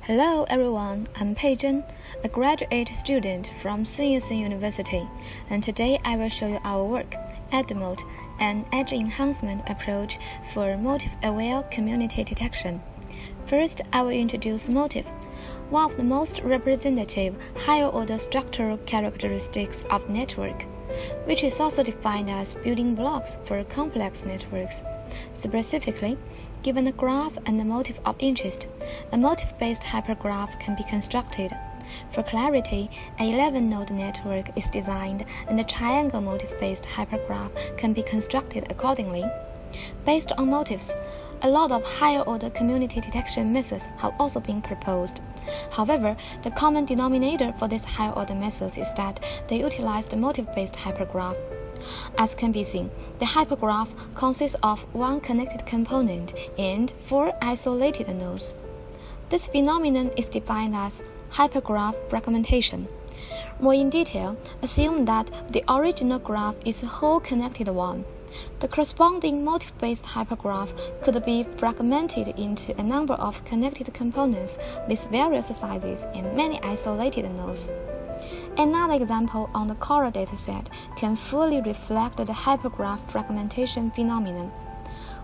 Hello everyone, I'm Peizhen, a graduate student from Yat-sen University, and today I will show you our work, EdMot, an edge enhancement approach for motif-aware community detection. First, I will introduce motif, one of the most representative higher-order structural characteristics of network, which is also defined as building blocks for complex networks. Specifically, given a graph and a motif of interest, a motif-based hypergraph can be constructed. For clarity, an 11-node network is designed and a triangle motif-based hypergraph can be constructed accordingly. Based on motifs, a lot of higher-order community detection methods have also been proposed. However, the common denominator for these higher-order methods is that they utilize the motif-based hypergraph. As can be seen, the hypergraph consists of one connected component and four isolated nodes. This phenomenon is defined as hypergraph fragmentation. More in detail, assume that the original graph is a whole connected one. The corresponding motif-based hypergraph could be fragmented into a number of connected components with various sizes and many isolated nodes. Another example on the Cora dataset can fully reflect the hypergraph fragmentation phenomenon.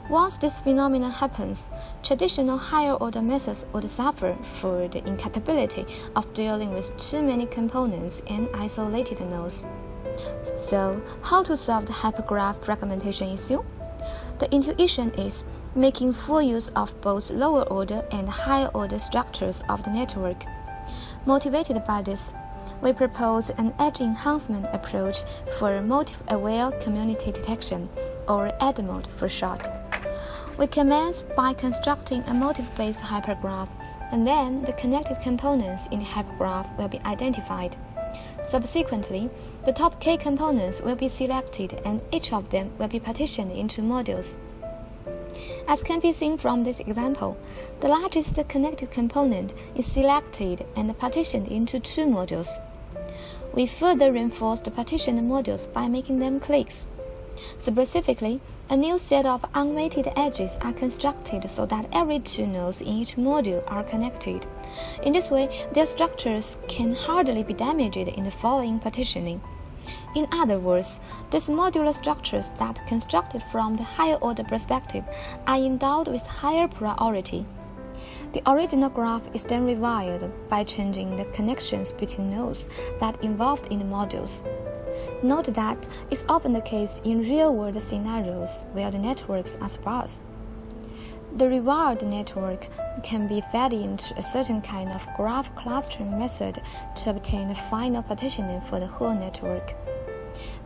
Once this phenomenon happens, traditional higher-order methods would suffer for the incapability of dealing with too many components and isolated nodes. So, how to solve the hypergraph fragmentation issue? The intuition is making full use of both lower-order and higher-order structures of the network. Motivated by this, we propose an edge enhancement approach for motif-aware community detection, or EdMot for short. We commence by constructing a motif-based hypergraph, and then the connected components in the hypergraph will be identified. Subsequently, the top k components will be selected, and each of them will be partitioned into modules. As can be seen from this example, the largest connected component is selected and partitioned into two modules. We further reinforce the partitioned modules by making them cliques. Specifically, a new set of unweighted edges are constructed so that every two nodes in each module are connected. In this way, their structures can hardly be damaged in the following partitioning. In other words, these modular structures that constructed from the higher order perspective are endowed with higher priority. The original graph is then rewired by changing the connections between nodes that involved in the modules. Note that it's often the case in real-world scenarios where the networks are sparse. The rewired network can be fed into a certain kind of graph clustering method to obtain the final partitioning for the whole network.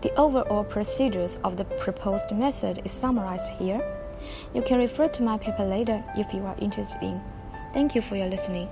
The overall procedures of the proposed method is summarized here. You can refer to my paper later if you are interested in. Thank you for your listening.